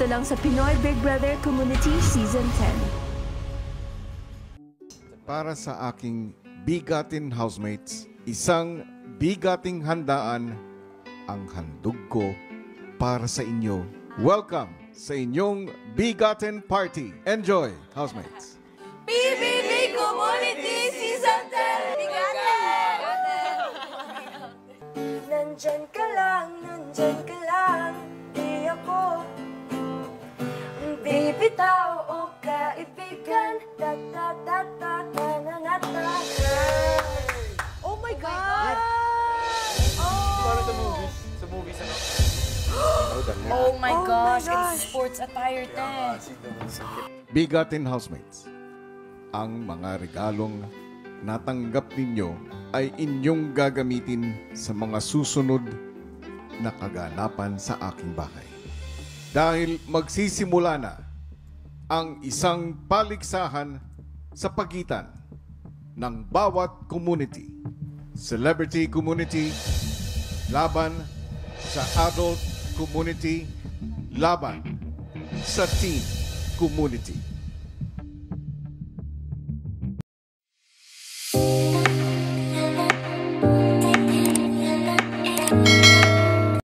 lang sa Pinoy Big Brother Community Season 10. Para sa aking bigatin housemates, isang bigating handaan ang handog ko para sa inyo. Welcome sa inyong bigatin party. Enjoy, housemates! PBB Community Season 10! Bigatin! Nandyan ka lang, di ako bibitaw o kaibigan, ta-ta-ta-ta-ta-na-na-ta. Oh my God! Para sa movies, ano? Oh my gosh, in gosh. sports attire din. Bigatin housemates, ang mga regalong natanggap ninyo ay inyong gagamitin sa mga susunod na kaganapan sa aking bahay. Dahil magsisimula na ang isang paligsahan sa pagitan ng bawat community. Celebrity community laban sa adult community laban sa teen community.